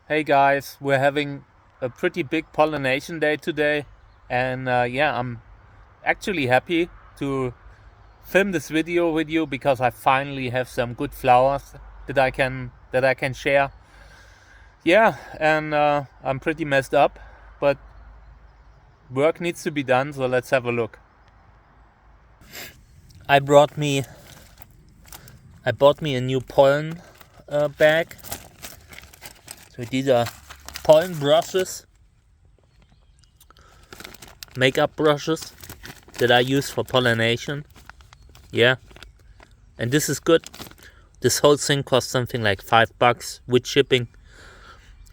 Hey guys, we're having a pretty big pollination day today, and yeah, I'm actually happy to film this video with you because I finally have some good flowers that I can share. Yeah, and I'm pretty messed up, but work needs to be done, so let's have a look. I bought me a new pollen bag. So these are pollen brushes, makeup brushes that I use for pollination. Yeah, and this is good. This whole thing cost something like $5 with shipping,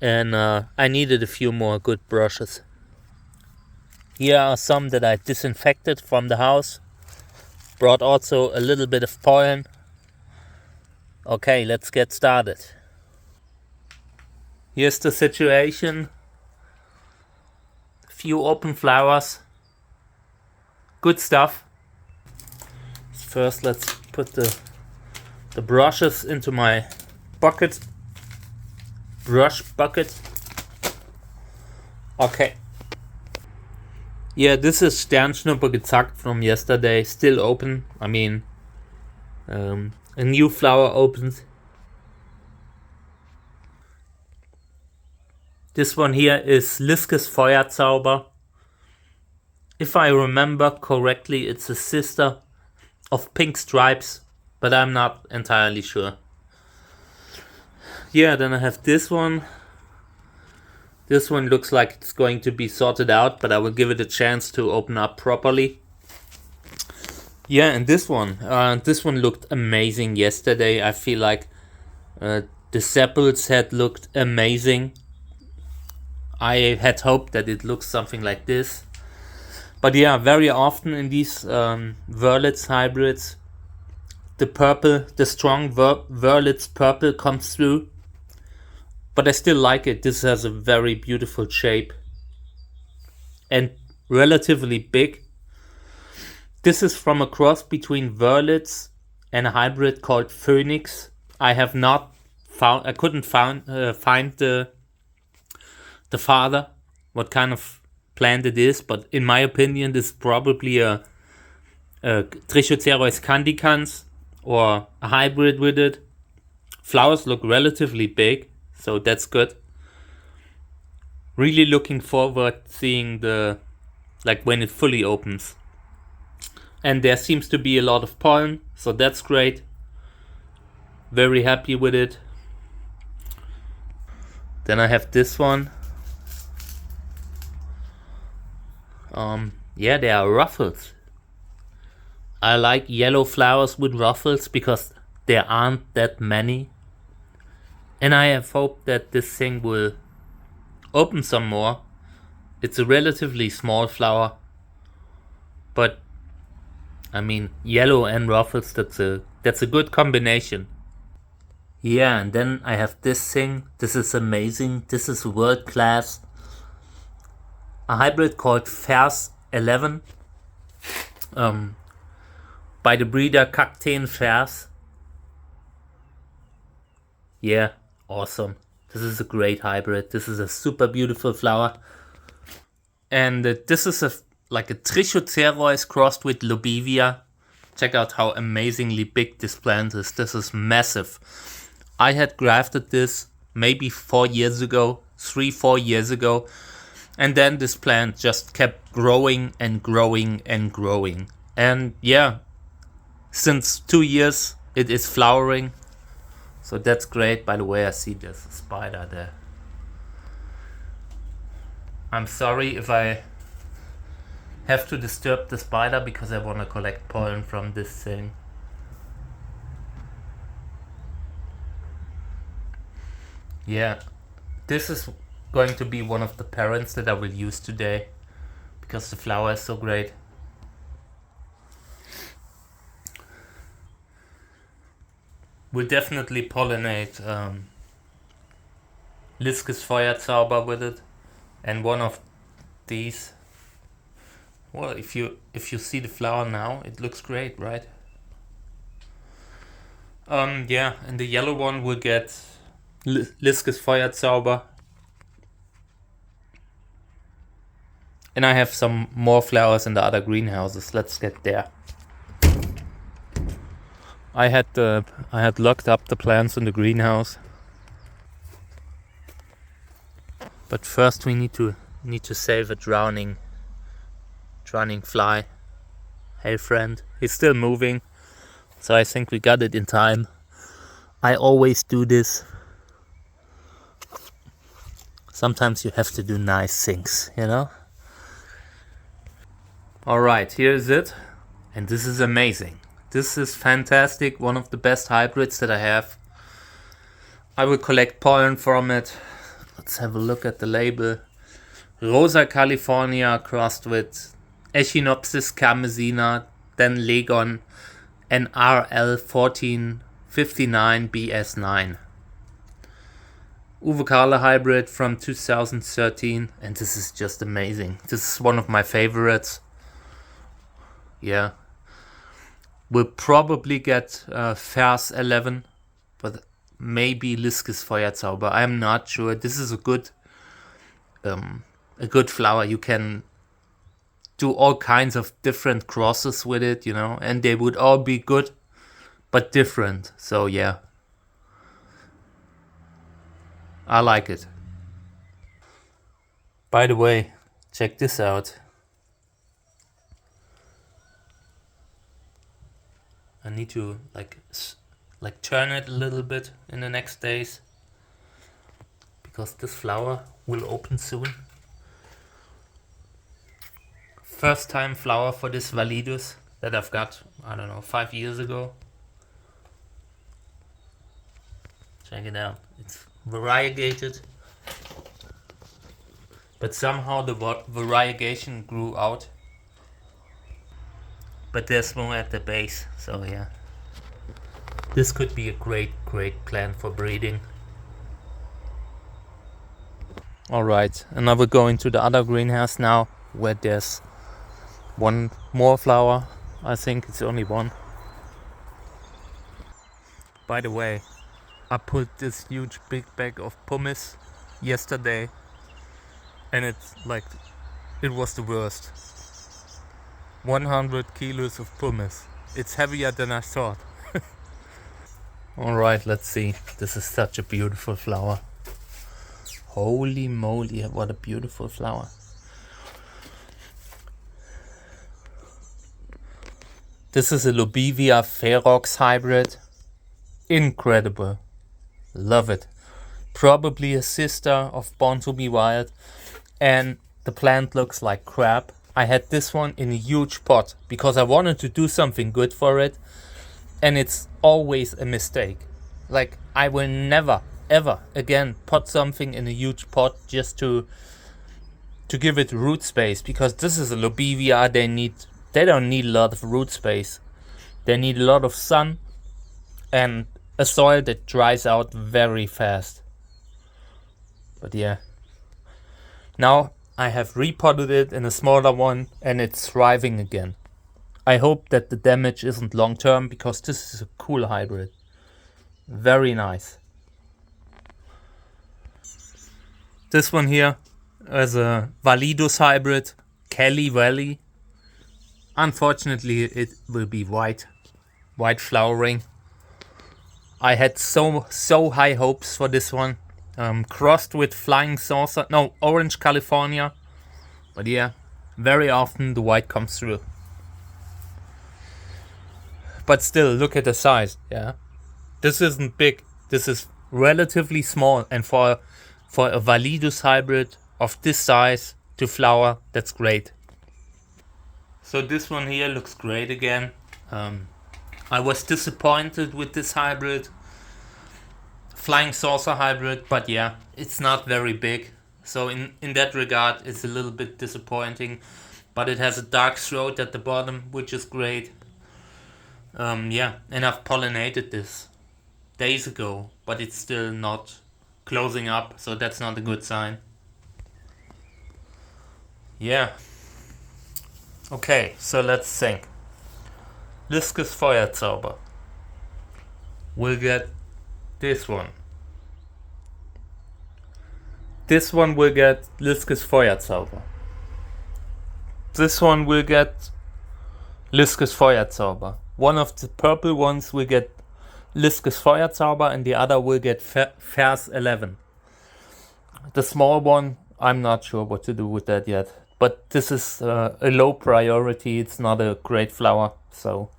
and I needed a few more good brushes. Here are some that I disinfected from the house. Brought also a little bit of pollen. Okay, let's get started. Here's the situation. Few open flowers. Good stuff. First, let's put the brushes into my bucket. Brush bucket. Okay. Yeah, this is Sternschnuppe gezackt from yesterday. Still open. I mean, a new flower opened. This one here is LISKES FEUERZAUBER. If I remember correctly, it's a sister of Pink Stripes, but I'm not entirely sure. Yeah, then I have this one. This one looks like it's going to be sorted out, but I will give it a chance to open up properly. Yeah, and this one looked amazing yesterday. I feel like the sepals had looked amazing. I had hoped that it looks something like this. But yeah, very often in these WÖRLITZ hybrids, the strong WÖRLITZ purple comes through. But I still like it. This has a very beautiful shape and relatively big. This is from a cross between WÖRLITZ and a hybrid called PHÖNIX. I couldn't find the father, what kind of plant it is, but in my opinion, this is probably a Trichocereus candicans or a hybrid with it. Flowers look relatively big, so that's good. Really looking forward seeing when it fully opens. And there seems to be a lot of pollen, so that's great. Very happy with it. Then I have this one. Yeah, there are ruffles. I like yellow flowers with ruffles because there aren't that many. And I have hope that this thing will open some more. It's a relatively small flower, but I mean, yellow and ruffles, that's a good combination. Yeah, and then I have this thing. This is amazing. This is world class. A hybrid called Vers 11 by the breeder Cactus Jerk. Yeah, awesome. This is a great hybrid. This is a super beautiful flower. And this is like a Trichocereus crossed with Lobivia. Check out how amazingly big this plant is. This is massive. I had grafted this maybe 4 years ago, 3-4 years ago. And then this plant just kept growing and growing and growing. And yeah, since 2 years it is flowering. So that's great. By the way, I see there's a spider there. I'm sorry if I have to disturb the spider because I want to collect pollen from this thing. Yeah, this is going to be one of the parents that I will use today because the flower is so great. We'll definitely pollinate LISKES FEUERZAUBER with it, and one of these. Well, if you see the flower now, it looks great, right? Yeah, and the yellow one will get LISKES FEUERZAUBER And I have some more flowers in the other greenhouses. Let's get there. I had locked up the plants in the greenhouse. But first we need to save a drowning fly. Hey friend, he's still moving. So I think we got it in time. I always do this. Sometimes you have to do nice things, you know? Alright, here's it. And this is amazing. This is fantastic. One of the best hybrids that I have. I will collect pollen from it. Let's have a look at the label. Rosa California crossed with Echinopsis carmesina, then Legon, and RL1459BS9. Uwe Karle hybrid from 2013, and this is just amazing. This is one of my favorites. Yeah. We'll probably get Vers 11, but maybe LISKES FEUERZAUBER. I'm not sure. This is a good flower. You can do all kinds of different crosses with it, you know, and they would all be good, but different. So yeah, I like it. By the way, check this out. I need to like turn it a little bit in the next days, because this flower will open soon. First time flower for this Validus that I've got, I don't know, 5 years ago. Check it out. It's variegated, but somehow the variegation grew out. But there's more at the base, so yeah. This could be a great plant for breeding. Alright, and I will go into the other greenhouse now, where there's one more flower. I think it's only one. By the way, I put this huge big bag of pumice yesterday, and it's like, it was the worst. 100 kilos of pumice. It's heavier than I thought. Alright, let's see. This is such a beautiful flower. Holy moly, what a beautiful flower. This is a Lobivia Ferox hybrid. Incredible. Love it. Probably a sister of Born to be Wild. And the plant looks like crap. I had this one in a huge pot because I wanted to do something good for it, and it's always a mistake. Like, I will never ever again pot something in a huge pot just to give it root space, because this is a Lobivia. They don't need a lot of root space. They need a lot of sun and a soil that dries out very fast. But yeah, now I have repotted it in a smaller one and it's thriving again. I hope that the damage isn't long term, because this is a cool hybrid. Very nice. This one here is a Validus hybrid, Kelly Valley. Unfortunately, it will be white flowering. I had so high hopes for this one. Crossed with Flying Saucer, no, Orange California. But yeah, very often the white comes through. But still, look at the size, yeah. This isn't big, this is relatively small, and for a Validus hybrid of this size to flower, that's great. So this one here looks great again. I was disappointed with this hybrid, Flying Saucer hybrid, but yeah, it's not very big. So in that regard, it's a little bit disappointing, but it has a dark throat at the bottom, which is great. Yeah, and I've pollinated this days ago, but it's still not closing up, so that's not a good sign. Yeah. Okay, so let's think. LISKES FEUERZAUBER. We'll get this one. This one will get LISKES FEUERZAUBER. this one will get LISKES FEUERZAUBER. One of the purple ones will get LISKES FEUERZAUBER and the other will get Vers 11. The small one, I'm not sure what to do with that yet. But this is a low priority, it's not a great flower, so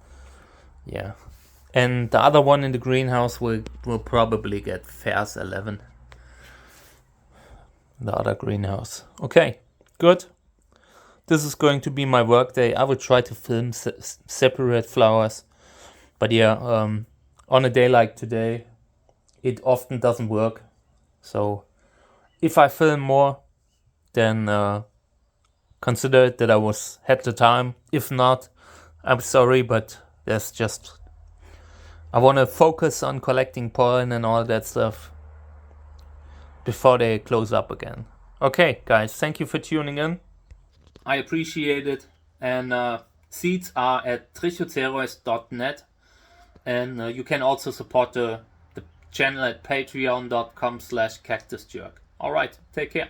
yeah. And the other one in the greenhouse will probably get Vers 11. The other greenhouse. Okay, good. This is going to be my work day. I will try to film separate flowers. But yeah, on a day like today, it often doesn't work. So if I film more, then consider it that I had the time. If not, I'm sorry, but there's just... I want to focus on collecting pollen and all that stuff before they close up again. Okay, guys, thank you for tuning in. I appreciate it. And seeds are at trichocereus.net. And you can also support the channel at patreon.com/cactusjerk. Alright, take care.